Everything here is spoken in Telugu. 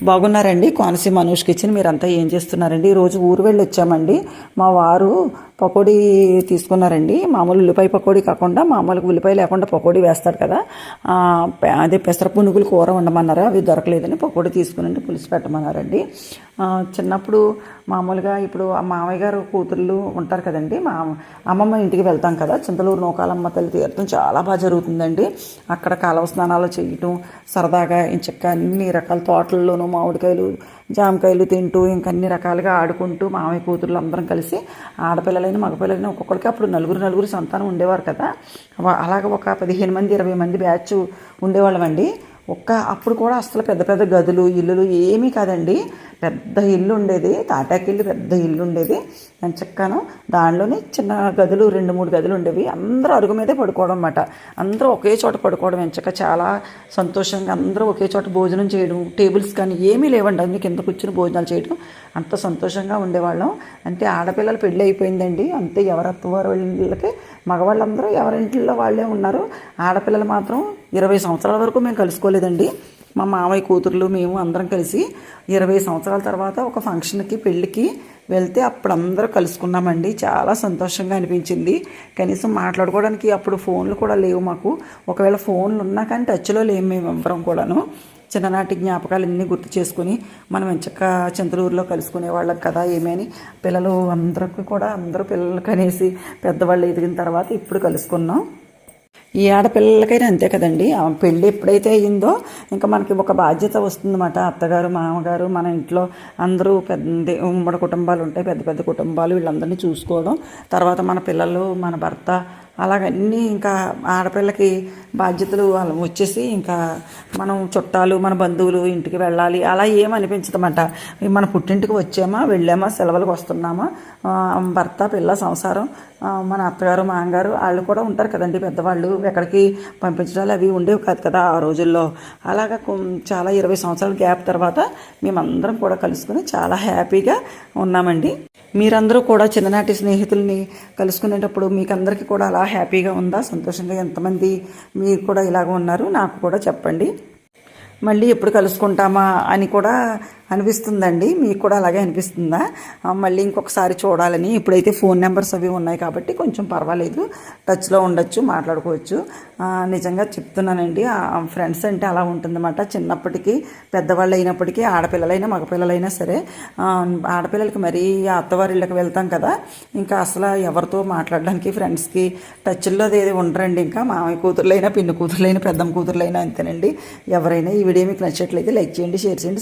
బాగున్నారండి. కోనసీమ అనూష్ కిచెన్. మీరంతా ఏం చేస్తున్నారండి? ఈరోజు ఊరు వెళ్ళి వచ్చామండి. మా వారు పకోడీ తీసుకున్నారండి. మామూలు ఉల్లిపాయ పకోడీ కాకుండా మామూలుగా ఉల్లిపాయ లేకుండా పకోడీ వేస్తారు కదా, అదే పెసర పునుగులు కూర ఉండమన్నారు. అవి దొరకలేదని పకోడీ తీసుకుని పులుసు పెట్టమన్నారండి. చిన్నప్పుడు మామూలుగా ఇప్పుడు మామయ్య గారు కూతుర్లు ఉంటారు కదండి, మా అమ్మమ్మ ఇంటికి వెళ్తాం కదా, చింతలూరు నూకాలమ్మ తల్లి తీర్థం చాలా బాగా జరుగుతుందండి. అక్కడ కాలువ స్నానాలు చేయటం, సరదాగా ఇంచక్క అన్ని రకాల తోటల్లోనూ మామిడికాయలు జామకాయలు తింటూ ఇంకా అన్ని రకాలుగా ఆడుకుంటూ మామయ్య కూతుర్లు అందరం కలిసి, ఆడపిల్లలైన మగపిల్లలైన ఒక్కొక్కరికి అప్పుడు నలుగురు సంతానం ఉండేవారు కదా, అలాగ ఒక 15 మంది 20 మంది బ్యాచ్ ఉండేవాళ్ళమండి. అప్పుడు కూడా అసలు పెద్ద పెద్ద గదులు ఇల్లులు ఏమీ కాదండి, పెద్ద ఇల్లు ఉండేది, తాటాకిల్లు పెద్ద ఇల్లు ఉండేది. ఎంచక్కాను దానిలోనే చిన్న గదులు 2-3 గదులు ఉండేవి. అందరూ అరుగు మీదే పడుకోవడం అన్నమాట. అందరూ ఒకే చోట పడుకోవడం, ఎంచక్క చాలా సంతోషంగా అందరూ ఒకే చోట భోజనం చేయడం. టేబుల్స్ కానీ ఏమీ లేవండి, అన్ని కింద కూర్చుని భోజనాలు చేయడం. అంత సంతోషంగా ఉండేవాళ్ళం. అంటే ఆడపిల్లలు పెళ్ళి అయిపోయిందండి, అంతే ఎవరి అత్తవారు వాళ్ళకి, మగవాళ్ళందరూ ఎవరింట్లో వాళ్ళే ఉన్నారు. ఆడపిల్లలు మాత్రం 20 సంవత్సరాల వరకు మేము కలుసుకోలేదండి. మా మామయ్య కూతుర్లు మేము అందరం కలిసి 20 సంవత్సరాల తర్వాత ఒక ఫంక్షన్కి పెళ్ళికి వెళ్తే అప్పుడు అందరూ కలుసుకున్నామండి. చాలా సంతోషంగా అనిపించింది. కనీసం మాట్లాడుకోవడానికి అప్పుడు ఫోన్లు కూడా లేవు మాకు. ఒకవేళ ఫోన్లు ఉన్నా కానీ టచ్లో లేము మేము ఎవ్వరం కూడాను. చిన్ననాటి జ్ఞాపకాలు అన్నీ గుర్తు చేసుకుని మనం ఎంచక్క చింతలూరులో కలుసుకునే వాళ్ళం కదా ఏమని, పిల్లలు అందరికీ కూడా అందరూ పిల్లలు కనేసి పెద్దవాళ్ళు ఎదిగిన తర్వాత ఇప్పుడు కలుసుకున్నాం. ఈ ఆడపిల్లలకైనా అంతే కదండి, పెళ్ళి ఎప్పుడైతే అయ్యిందో ఇంకా మనకి ఒక బాధ్యత వస్తుందన్నమాట. అత్తగారు మామగారు మన ఇంట్లో అందరూ పెద్ద ఉమ్మడి కుటుంబాలు ఉంటాయి, పెద్ద పెద్ద కుటుంబాలు, వీళ్ళందరినీ చూసుకోవడం, తర్వాత మన పిల్లలు మన భర్త అలాగన్నీ ఇంకా ఆడపిల్లకి బాధ్యతలు వచ్చేసి ఇంకా మనం చుట్టాలు మన బంధువులు ఇంటికి వెళ్ళాలి అలా ఏమనిపించదన్నమాట. మన పుట్టింటికి వచ్చామా వెళ్ళామా సెలవులకు వస్తున్నామా, భర్త పిల్ల సంసారం, మన అత్తగారు మామగారు వాళ్ళు కూడా ఉంటారు కదండి పెద్దవాళ్ళు, ఎక్కడికి పంపించడాలు అవి ఉండేవి కాదు కదా ఆ రోజుల్లో. అలాగా చాలా 20 సంవత్సరాల గ్యాప్ తర్వాత మేమందరం కూడా కలుసుకుని చాలా హ్యాపీగా ఉన్నామండి. మీరందరూ కూడా చిన్ననాటి స్నేహితుల్ని కలుసుకునేటప్పుడు మీకు అందరికీ కూడా అలా హ్యాపీగా ఉందా, సంతోషంగా ఎంతమంది మీరు కూడా ఇలాగ ఉన్నారు నాకు కూడా చెప్పండి. మళ్ళీ ఎప్పుడు కలుసుకుంటామా అని కూడా అనిపిస్తుందండి. మీకు కూడా అలాగే అనిపిస్తుందా? మళ్ళీ ఇంకొకసారి చూడాలని. ఇప్పుడైతే ఫోన్ నెంబర్స్ అవి ఉన్నాయి కాబట్టి కొంచెం పర్వాలేదు, టచ్లో ఉండొచ్చు, మాట్లాడుకోవచ్చు. నిజంగా చెప్తున్నానండి, ఫ్రెండ్స్ అంటే అలా ఉంటుందన్నమాట. చిన్నప్పటికీ పెద్దవాళ్ళు అయినప్పటికీ ఆడపిల్లలైనా మగపిల్లలైనా సరే, ఆడపిల్లలకి మరీ అత్తవారిళ్ళకి వెళ్తాం కదా, ఇంకా అసలు ఎవరితో మాట్లాడడానికి ఫ్రెండ్స్కి టచ్లో ఏది ఉండరండి. ఇంకా మామయ్య కూతుర్లైనా పిన్ని కూతుర్లైనా పెద్దమ్మ కూతుర్లైనా అంతేనండి. ఎవరైనా ఈ వీడియో మీకు నచ్చట్లయితే లైక్ చేయండి, షేర్ చేయండి.